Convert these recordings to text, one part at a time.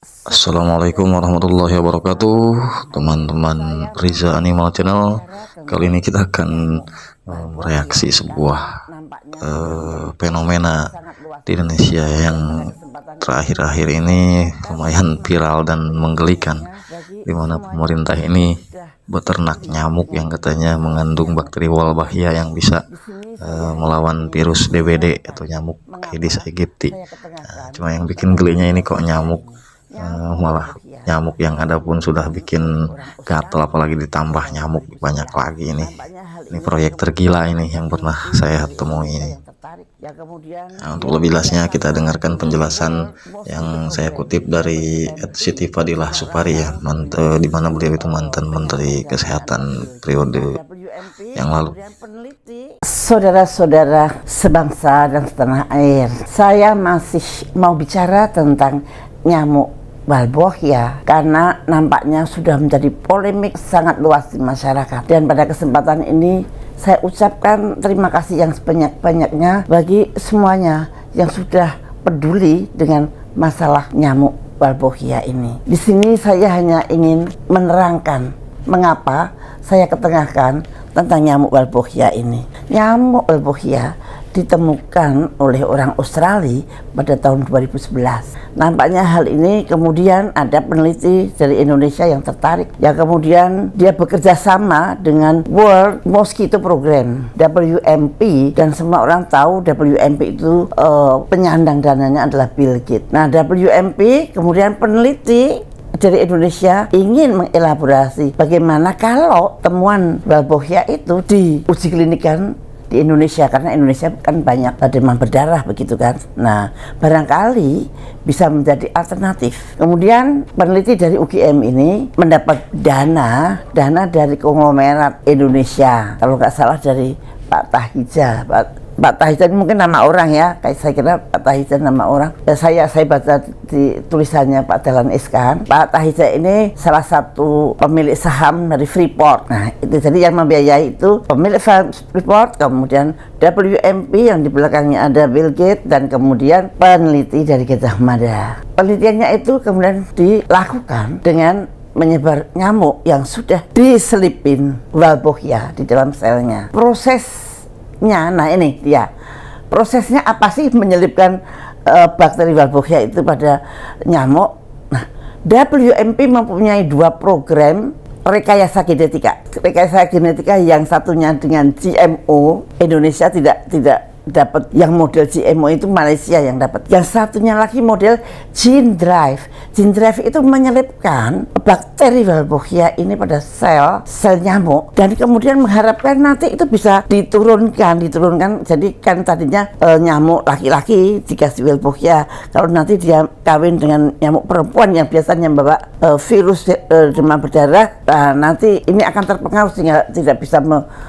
Assalamualaikum warahmatullahi wabarakatuh, teman-teman Riza Animal Channel. Kali ini kita akan mereaksi sebuah fenomena di Indonesia yang terakhir-akhir ini lumayan viral dan menggelikan, di mana pemerintah ini beternak nyamuk yang katanya mengandung bakteri Wolbachia yang bisa melawan virus DBD atau nyamuk Aedes aegypti. Cuma yang bikin gelinya ini kok nyamuk malah nyamuk yang ada pun sudah bikin gatal, apalagi ditambah nyamuk banyak lagi. Ini proyek tergila ini yang pernah saya temui ini. Nah, untuk lebih jelasnya kita dengarkan penjelasan yang saya kutip dari Siti Fadilah Supari ya, di mana beliau itu mantan Menteri Kesehatan periode yang lalu. Saudara-saudara sebangsa dan setanah air, saya masih mau bicara tentang nyamuk Wolbachia karena nampaknya sudah menjadi polemik sangat luas di masyarakat. Dan pada kesempatan ini saya ucapkan terima kasih yang sebanyak-banyaknya bagi semuanya yang sudah peduli dengan masalah nyamuk Wolbachia ini. Di sini saya hanya ingin menerangkan mengapa saya ketengahkan tentang nyamuk Wolbachia ini. Nyamuk Wolbachia ditemukan oleh orang Australia pada tahun 2011. Nampaknya hal ini kemudian ada peneliti dari Indonesia yang tertarik, ya kemudian dia bekerja sama dengan World Mosquito Program WMP, dan semua orang tahu WMP itu penyandang dananya adalah Bill Gates. Nah, WMP kemudian peneliti dari Indonesia ingin mengelaborasi bagaimana kalau temuan Wolbachia itu diuji klinikan di Indonesia, karena Indonesia kan banyak demam berdarah begitu kan. Nah, barangkali bisa menjadi alternatif. Kemudian peneliti dari UGM ini mendapat dana dari konglomerat Indonesia, kalau nggak salah dari Pak Tahija. Pak Tahija ini mungkin nama orang ya, kayak saya kira Pak Tahija nama orang. Ya, saya baca di tulisannya Pak Dahlan Iskan. Pak Tahija ini salah satu pemilik saham dari Freeport. Nah, itu jadi yang membiayai itu pemilik Freeport, kemudian WMP yang di belakangnya ada Bill Gates, dan kemudian peneliti dari Gajah Mada. Penelitiannya itu kemudian dilakukan dengan menyebar nyamuk yang sudah diselipin Wolbachia di dalam selnya. Nah ini dia prosesnya apa sih menyelipkan bakteri Wolbachia itu pada nyamuk. Nah, WMP mempunyai dua program rekayasa genetika yang satunya dengan GMO. Indonesia tidak dapat yang model GMO, itu Malaysia yang dapat. Yang satunya lagi model Gene Drive. Gene Drive itu menyelipkan bakteri Wolbachia ini pada sel nyamuk, dan kemudian mengharapkan nanti itu bisa diturunkan. Jadi kan tadinya nyamuk laki-laki dikasih Wolbachia, kalau nanti dia kawin dengan nyamuk perempuan yang biasanya membawa virus demam berdarah, nanti ini akan terpengaruh sehingga tidak bisa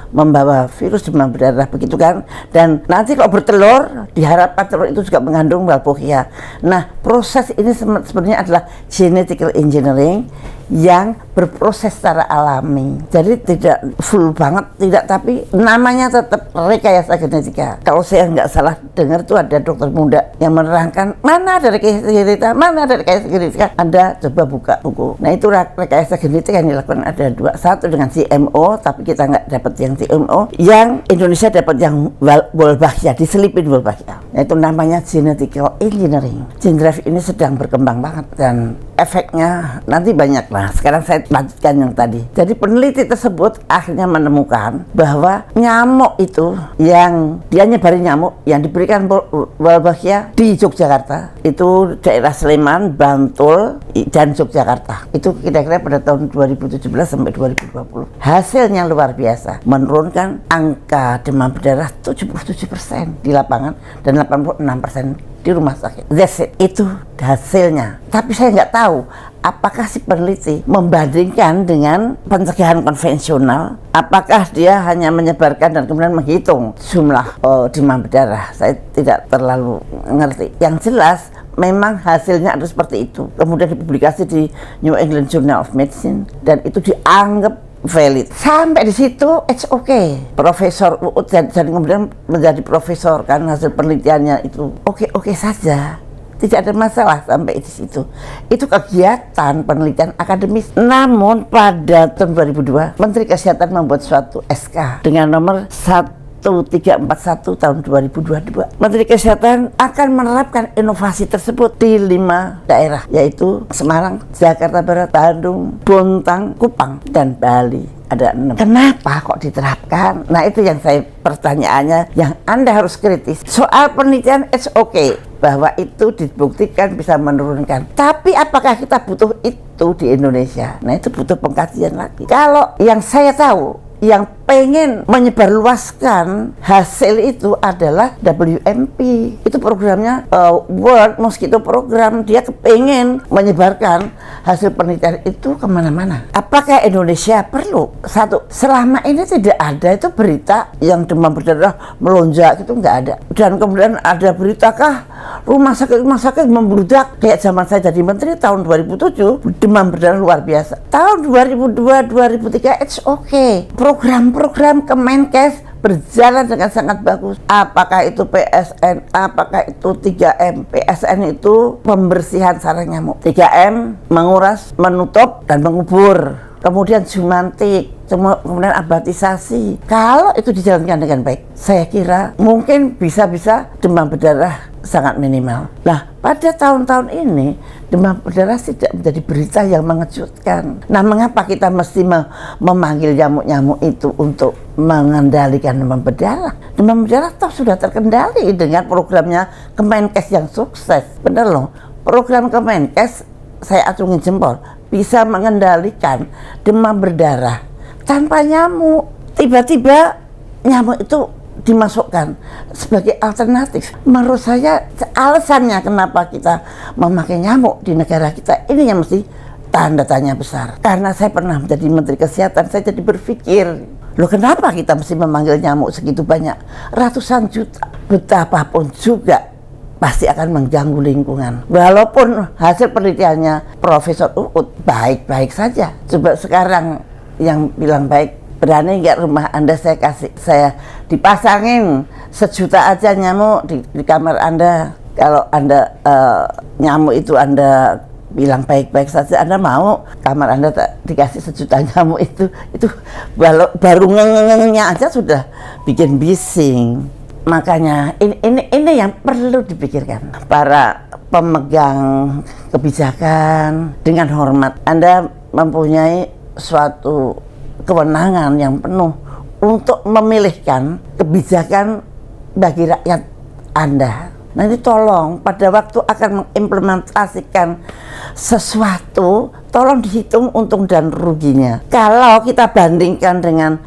membawa virus demam berdarah begitu kan. Dan nanti kalau bertelur diharapkan telur itu juga mengandung Wolbachia. Nah, proses ini sebenarnya adalah genetical engineering yang berproses secara alami. Jadi tidak full banget, tidak, tapi namanya tetap rekayasa genetika. Kalau saya nggak salah dengar tuh ada dokter muda yang menerangkan mana ada rekayasa genetika, Anda coba buka buku. Nah, itu rekayasa genetika yang dilakukan ada dua. Satu dengan GMO, tapi kita nggak dapat yang GMO. Yang Indonesia dapat yang Wolbachia, diselipin Wolbachia. Nah, itu namanya genetical engineering. Gene Drive ini sedang berkembang banget dan efeknya nanti banyak lah. Sekarang saya lanjutkan yang tadi. Jadi peneliti tersebut akhirnya menemukan bahwa nyamuk itu yang dia nyebarin nyamuk yang diberikan Wolbachia di Yogyakarta, itu daerah Sleman, Bantul, dan Yogyakarta. Itu kira-kira pada tahun 2017 sampai 2020. Hasilnya luar biasa, menurunkan angka demam berdarah 77% di lapangan dan 86% di rumah sakit. That's it. Itu hasilnya. Tapi saya nggak tahu apakah si peneliti membandingkan dengan pencegahan konvensional, apakah dia hanya menyebarkan dan kemudian menghitung jumlah demam berdarah. Saya tidak terlalu ngerti. Yang jelas memang hasilnya ada seperti itu. Kemudian dipublikasi di New England Journal of Medicine, dan itu dianggap valid. Sampai di situ it's okay. Profesor Uut dan kemudian menjadi profesor kan, hasil penelitiannya itu oke saja. tidak ada masalah sampai di situ. Itu kegiatan penelitian akademis. Namun pada tahun 2002 Menteri Kesehatan membuat suatu SK dengan nomor 1341 tahun 2022. Menteri Kesehatan akan menerapkan inovasi tersebut di 5 daerah, yaitu Semarang, Jakarta Barat, Bandung, Bontang, Kupang, dan Bali. Ada 6. Kenapa kok diterapkan? Nah, itu yang saya pertanyaannya yang Anda harus kritis. Soal penelitian it's okay bahwa itu dibuktikan bisa menurunkan. Tapi apakah kita butuh itu di Indonesia? Nah, itu butuh pengkajian lagi. Kalau yang saya tahu, yang pengen menyebarluaskan hasil itu adalah WMP. Itu programnya World Mosquito Program. Dia kepengen menyebarkan hasil penelitian itu kemana-mana. Apakah Indonesia perlu? Satu, selama ini tidak ada itu berita yang demam berdarah melonjak, itu nggak ada. Dan kemudian ada beritakah rumah sakit membludak kayak zaman saya jadi menteri tahun 2007, demam berdarah luar biasa. Tahun 2002-2003 it's okay. Program-program Kemenkes berjalan dengan sangat bagus. Apakah itu PSN, apakah itu 3M. PSN itu pembersihan sarang nyamuk, 3M menguras, menutup, dan mengubur. Kemudian Jumantik, kemudian abatisasi. Kalau itu dijalankan dengan baik, saya kira mungkin bisa-bisa demam berdarah sangat minimal. Nah, pada tahun-tahun ini demam berdarah tidak menjadi berita yang mengejutkan. Nah, mengapa kita mesti memanggil nyamuk-nyamuk itu untuk mengendalikan demam berdarah? Demam berdarah toh sudah terkendali dengan programnya Kemenkes yang sukses. Benar loh, program Kemenkes saya acungin jempol bisa mengendalikan demam berdarah tanpa nyamuk. Tiba-tiba nyamuk itu dimasukkan sebagai alternatif. Menurut saya alasannya kenapa kita memakai nyamuk di negara kita ini yang mesti tanda tanya besar. Karena saya pernah menjadi Menteri Kesehatan, saya jadi berpikir, loh kenapa kita mesti memanggil nyamuk segitu banyak, ratusan juta? Betapapun juga pasti akan mengganggu lingkungan. Walaupun hasil penelitiannya Profesor Uut baik-baik saja. Coba sekarang yang bilang baik, berani nggak rumah Anda saya dipasangin 1 juta aja nyamuk di kamar Anda. Kalau Anda nyamuk itu Anda bilang baik-baik saja, Anda mau kamar Anda dikasih 1 juta nyamuk itu baru ngengengnya aja sudah bikin bising. Makanya ini yang perlu dipikirkan para pemegang kebijakan. Dengan hormat, Anda mempunyai suatu kewenangan yang penuh untuk memilihkan kebijakan bagi rakyat Anda. Nanti tolong pada waktu akan mengimplementasikan sesuatu, tolong dihitung untung dan ruginya. Kalau kita bandingkan dengan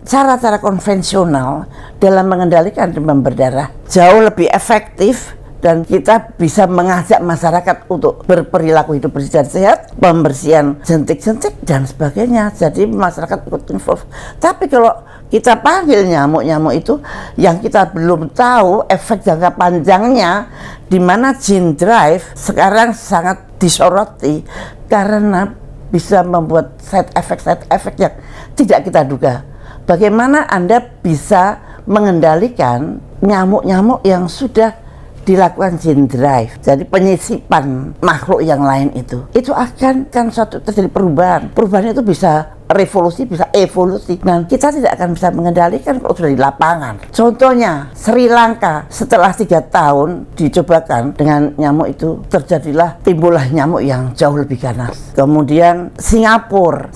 cara-cara konvensional dalam mengendalikan demam berdarah, jauh lebih efektif dan kita bisa mengajak masyarakat untuk berperilaku hidup bersih dan sehat, pembersihan jentik-jentik dan sebagainya. Jadi masyarakat ikut involve. Tapi kalau kita panggil nyamuk-nyamuk itu yang kita belum tahu efek jangka panjangnya, di mana gene drive sekarang sangat disoroti karena bisa membuat side effect yang tidak kita duga. Bagaimana Anda bisa mengendalikan nyamuk-nyamuk yang sudah dilakukan gene drive, jadi penyisipan makhluk yang lain itu akan suatu terjadi perubahan itu bisa revolusi, bisa evolusi. Nah, kita tidak akan bisa mengendalikan kalau sudah di lapangan. Contohnya Sri Lanka, setelah 3 tahun dicobakan dengan nyamuk itu, terjadilah timbullah nyamuk yang jauh lebih ganas. Kemudian Singapura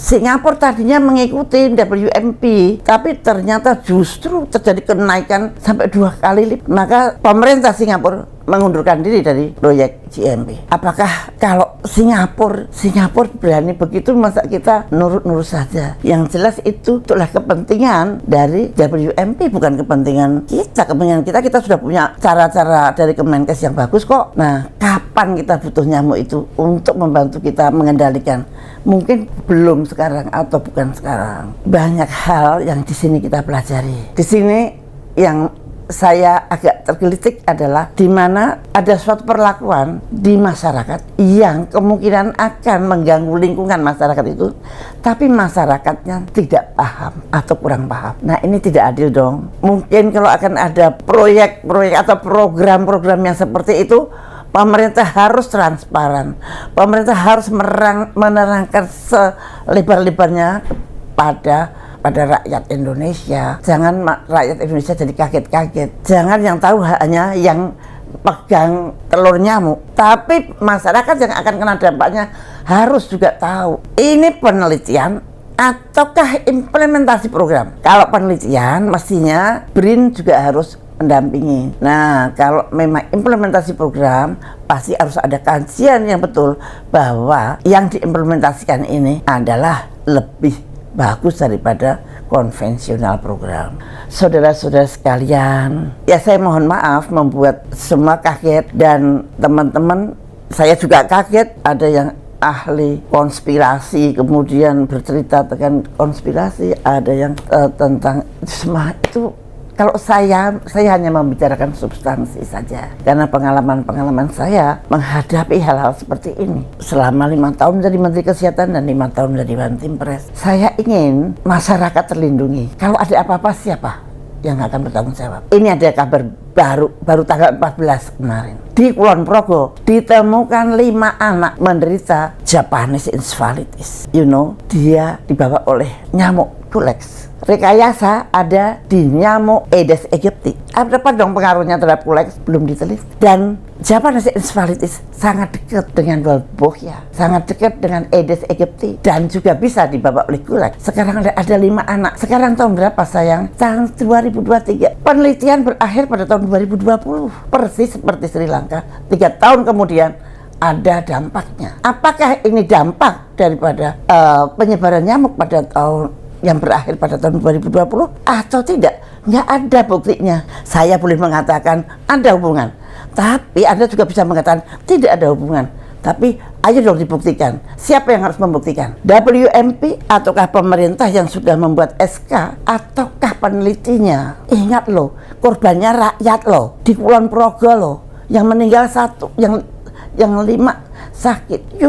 tadinya mengikuti WMP, tapi ternyata justru terjadi kenaikan sampai 2 kali lipat. Maka pemerintah Singapura mengundurkan diri dari proyek GMP. Apakah kalau Singapura berani begitu, masa kita nurut-nurut saja? Yang jelas itu itulah kepentingan dari WMP, bukan kepentingan kita. Kepentingan kita sudah punya cara-cara dari Kemenkes yang bagus kok. Nah, kapan kita butuh nyamuk itu untuk membantu kita mengendalikan? Mungkin belum sekarang atau bukan sekarang. Banyak hal yang di sini kita pelajari. Di sini yang saya agak tergelitik adalah di mana ada suatu perlakuan di masyarakat yang kemungkinan akan mengganggu lingkungan masyarakat itu, tapi masyarakatnya tidak paham atau kurang paham. Nah, ini tidak adil dong. Mungkin kalau akan ada proyek-proyek atau program-program yang seperti itu, Pemerintah harus transparan. Pemerintah harus menerangkan selebar-lebarnya pada rakyat Indonesia. Jangan rakyat Indonesia jadi kaget-kaget. Jangan yang tahu hanya yang pegang telur nyamuk, tapi masyarakat yang akan kena dampaknya harus juga tahu. Ini penelitian ataukah implementasi program? Kalau penelitian mestinya BRIN juga harus mendampingi. Nah, kalau memang implementasi program pasti harus ada kajian yang betul bahwa yang diimplementasikan ini adalah lebih bagus daripada konvensional program. Saudara-saudara sekalian, ya saya mohon maaf membuat semua kaget, dan teman-teman saya juga kaget. Ada yang ahli konspirasi kemudian bercerita tentang konspirasi, ada yang tentang semua itu. Kalau saya hanya membicarakan substansi saja, karena pengalaman saya menghadapi hal-hal seperti ini selama 5 tahun menjadi Menteri Kesehatan dan 5 tahun menjadi Bantimpres. Saya ingin masyarakat terlindungi. Kalau ada apa-apa, siapa yang akan bertanggung jawab? Ini ada kabar baru tanggal 14 kemarin. Di Kulon Progo ditemukan 5 anak menderita Japanese encephalitis. Dia dibawa oleh nyamuk Culex. Rekayasa ada di nyamuk Aedes aegypti. Apa dong pengaruhnya terhadap Culex? Belum diteliti. Dan Japanese encephalitis sangat dekat dengan Wolbachia, sangat dekat dengan Aedes aegypti, dan juga bisa dibawa oleh Culex. Sekarang ada 5 anak. Sekarang tahun berapa sayang? Tahun 2023. Penelitian berakhir pada tahun 2020. Persis seperti Sri Lanka. 3 tahun kemudian ada dampaknya. Apakah ini dampak daripada penyebaran nyamuk pada tahun yang berakhir pada tahun 2020 atau tidak? Nggak ada buktinya. Saya boleh mengatakan ada hubungan, tapi Anda juga bisa mengatakan tidak ada hubungan. Tapi ayo dong dibuktikan. Siapa yang harus membuktikan? WMP ataukah pemerintah yang sudah membuat SK, ataukah penelitinya? Ingat loh, korbannya rakyat loh, di Kulon Progo loh, yang meninggal 1, yang 5 sakit.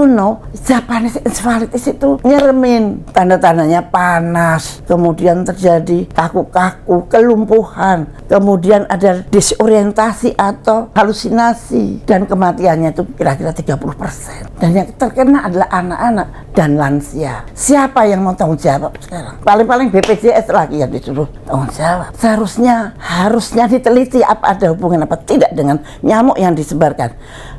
Japanese encephalitis itu nyeremin, tanda-tandanya panas, kemudian terjadi kaku-kaku, kelumpuhan, kemudian ada disorientasi atau halusinasi, dan kematiannya itu kira-kira 30%. Dan yang terkena adalah anak-anak dan lansia. Siapa yang mau tanggung jawab sekarang? Paling-paling BPJS lagi yang disuruh tanggung jawab. Harusnya diteliti apa ada hubungan apa tidak dengan nyamuk yang disebarkan.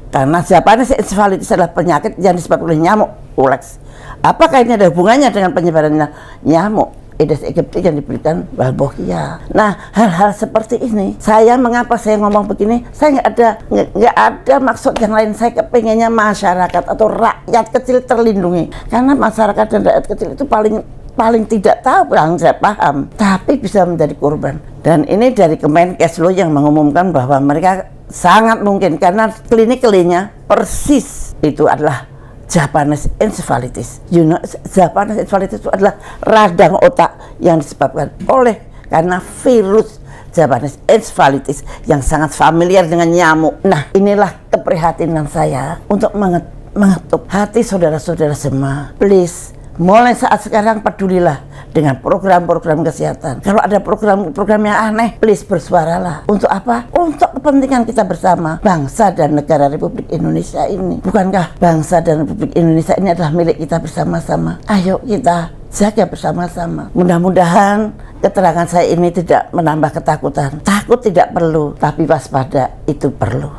Karena Japanese encephalitis adalah penyakit yang disebabkan oleh nyamuk Culex. Apakah ini ada hubungannya dengan penyebaran nyamuk Aedes aegypti yang diberikan Wolbachia? Nah, hal-hal seperti ini, mengapa saya ngomong begini? Saya nggak ada maksud yang lain. Saya kepengennya masyarakat atau rakyat kecil terlindungi. Karena masyarakat dan rakyat kecil itu paling tidak tahu, yang saya paham, tapi bisa menjadi korban. Dan ini dari Kemenkes yang mengumumkan bahwa mereka sangat mungkin, karena kliniknya persis itu adalah Japanese encephalitis. Japanese encephalitis itu adalah radang otak yang disebabkan karena virus Japanese encephalitis yang sangat familiar dengan nyamuk. Nah, inilah keprihatinan saya untuk mengetuk hati saudara-saudara semua. Please, mulai saat sekarang pedulilah dengan program-program kesehatan. Kalau ada program-program yang aneh, please bersuaralah. Untuk apa? Untuk kepentingan kita bersama, bangsa dan negara Republik Indonesia ini. Bukankah bangsa dan Republik Indonesia ini adalah milik kita bersama-sama? Ayo kita jaga bersama-sama. Mudah-mudahan keterangan saya ini tidak menambah ketakutan. Takut tidak perlu, tapi waspada itu perlu.